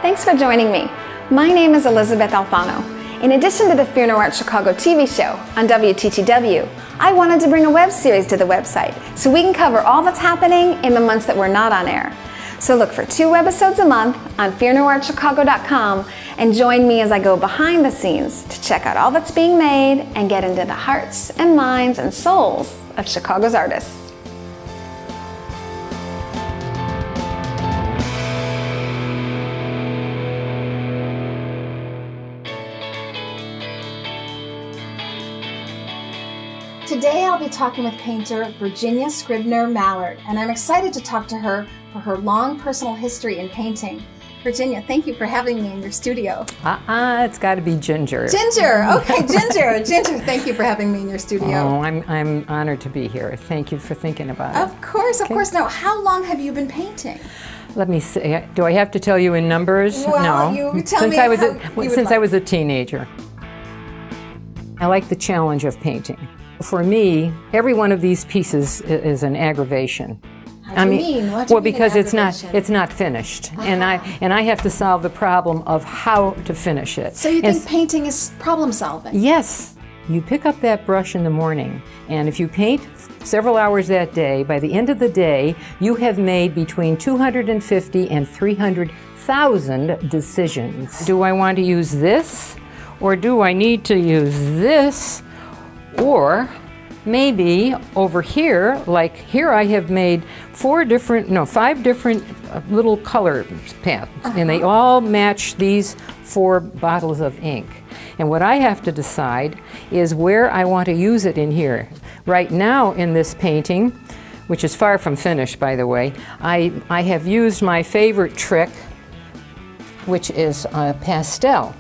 Thanks for joining me. My name is Elysabeth Alfano. In addition to the Fear No Art Chicago TV show on WTTW, I wanted to bring a web series to the website so we can cover all that's happening in the months that we're not on air. So look for 2 webisodes a month on fearnoartchicago.com and join me as I go behind the scenes to check out all that's being made and get into the hearts and minds and souls of Chicago's artists. Today I'll be talking with painter Virginia Scribner Mallard, and I'm excited to talk to her for her long personal history in painting. Virginia, thank you for having me in your studio. It's got to be Ginger. Ginger, okay, Ginger. Ginger, thank you for having me in your studio. Oh, I'm honored to be here. Thank you for thinking about it. Of course, of course. Now, how long have you been painting? Let me see. Do I have to tell you in numbers? Well, no. You tell since me since I was a teenager. I like the challenge of painting. For me, every one of these pieces is an aggravation. How do you mean? What do you mean because it's not finished, and I have to solve the problem of how to finish it. So you think painting is problem solving? Yes. You pick up that brush in the morning, and if you paint several hours that day, by the end of the day, you have made between 250 and 300,000 decisions. Do I want to use this, or do I need to use this? Or maybe over here, like here I have made 5 different little color paths, and they all match these 4 bottles of ink. And what I have to decide is where I want to use it in here. Right now in this painting, which is far from finished by the way, I have used my favorite trick, which is pastel.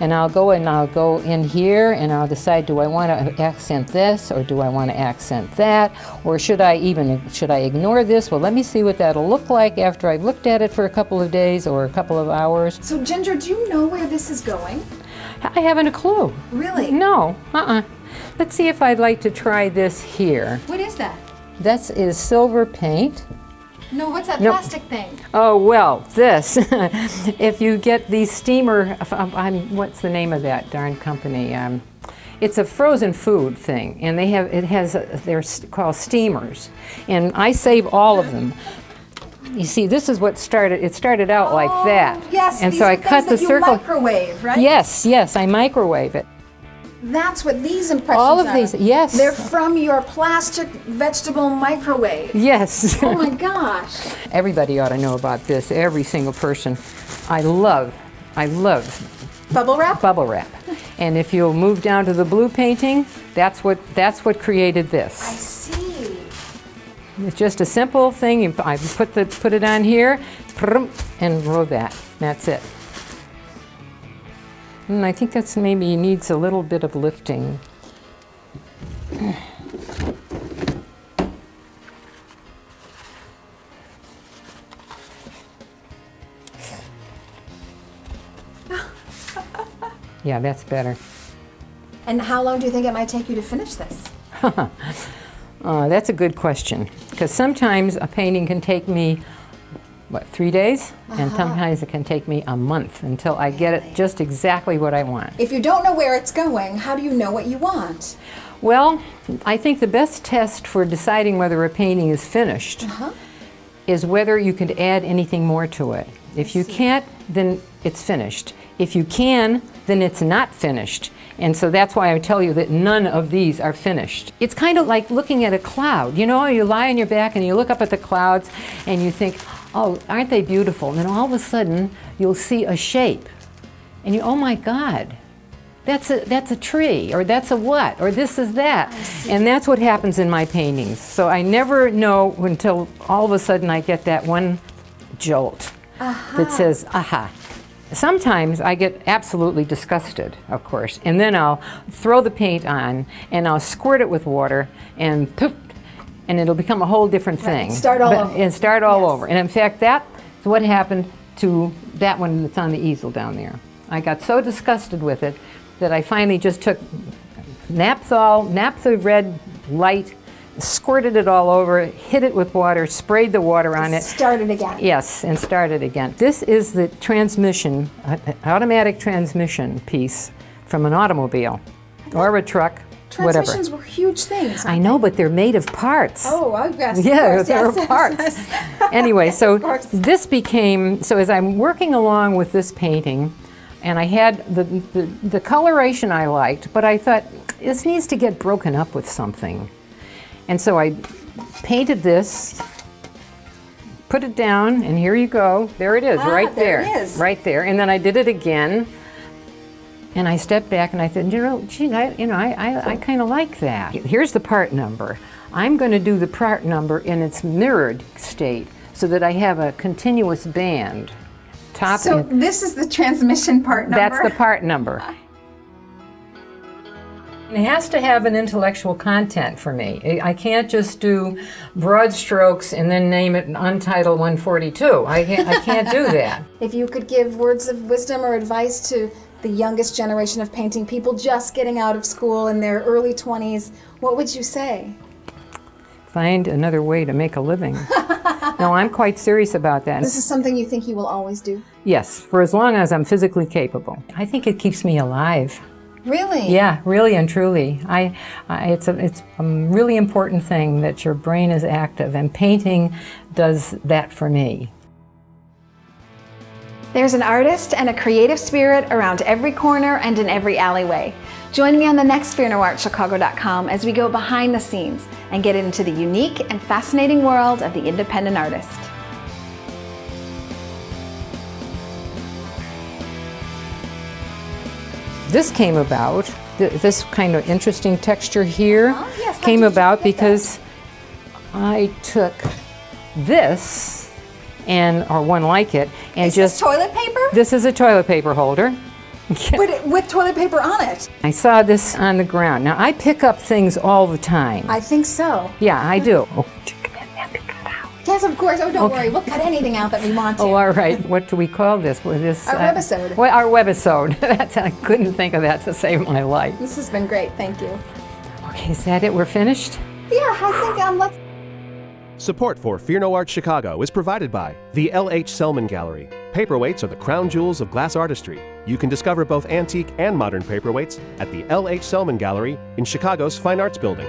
And I'll go in here and I'll decide, do I want to accent this or do I want to accent that? Or should I ignore this? Well, let me see what that'll look like after I've looked at it for a couple of days or a couple of hours. So Ginger, do you know where this is going? I haven't a clue. Really? No. Let's see if I'd like to try this here. What is that? That is silver paint. No, what's that plastic thing? Oh, well, this. If you get these steamer, what's the name of that darn company? It's a frozen food thing, and they're called steamers. And I save all of them. You see, this is what it started out like that. Yes, and so I cut the circle. You microwave, right? Yes, I microwave it. That's what these impressions all of are. These, yes. They're from your plastic vegetable microwave. Yes. Oh my gosh. Everybody ought to know about this, every single person. I love Bubble wrap? Bubble wrap. And if you'll move down to the blue painting, that's what created this. I see. It's just a simple thing. I put it on here, and roll that. That's it. And I think that's maybe needs a little bit of lifting. Yeah, that's better. And how long do you think it might take you to finish this? That's a good question, because sometimes a painting can take me 3 days? And sometimes it can take me a month until I get it just exactly what I want. If you don't know where it's going, how do you know what you want? Well, I think the best test for deciding whether a painting is finished is whether you can add anything more to it. If you can't, then it's finished. If you can, then it's not finished. And so that's why I tell you that none of these are finished. It's kind of like looking at a cloud. You know, you lie on your back and you look up at the clouds and you think, oh, aren't they beautiful? And then all of a sudden, you'll see a shape. And oh my God, that's a tree, or that's a what, or this is that. And that's what happens in my paintings. So I never know until all of a sudden I get that one jolt that says, aha. Sometimes I get absolutely disgusted, of course, and then I'll throw the paint on and I'll squirt it with water and poof, and it'll become a whole different thing. Start all over. And start all over. And in fact, that's what happened to that one that's on the easel down there. I got so disgusted with it that I finally just took naphtha red light squirted it all over, hit it with water, sprayed the water on it. Started again. Yes, and started again. This is the transmission, automatic transmission piece from an automobile or a truck, whatever. Transmissions were huge things. I know, but they're made of parts. Oh, I guess. Yeah, course, they're yes, parts. yes. Anyway, so this became, so as I'm working along with this painting, and I had the coloration I liked, but I thought, this needs to get broken up with something. And so I painted this, put it down, and here you go. There it is, right there. There it is. Right there. And then I did it again. And I stepped back and I thought, gee, I kind of like that. Here's the part number. I'm going to do the part number in its mirrored state so that I have a continuous band. So this is the transmission part number? That's the part number. It has to have an intellectual content for me. I can't just do broad strokes and then name it Untitled 142. I can't do that. If you could give words of wisdom or advice to the youngest generation of painting people just getting out of school in their early 20s, what would you say? Find another way to make a living. No, I'm quite serious about that. This is something you think you will always do? Yes, for as long as I'm physically capable. I think it keeps me alive. Really? Yeah, really and truly. It's a really important thing that your brain is active, and painting does that for me. There's an artist and a creative spirit around every corner and in every alleyway. Join me on the next FearNoArtChicago.com as we go behind the scenes and get into the unique and fascinating world of the independent artist. This came about, this kind of interesting texture here came about because I took this, or one like it, and Is this toilet paper? This is a toilet paper holder. But with toilet paper on it. I saw this on the ground. Now, I pick up things all the time. I think so. Yeah, I do. Oh, yes, of course. Oh, don't worry. We'll cut anything out that we want to. Oh, all right. What do we call this? Our webisode. Well, our webisode. I couldn't think of that to save my life. This has been great. Thank you. Okay, is that it? We're finished? Yeah, I think let's... Support for Fear No Art Chicago is provided by the L.H. Selman Gallery. Paperweights are the crown jewels of glass artistry. You can discover both antique and modern paperweights at the L.H. Selman Gallery in Chicago's Fine Arts Building.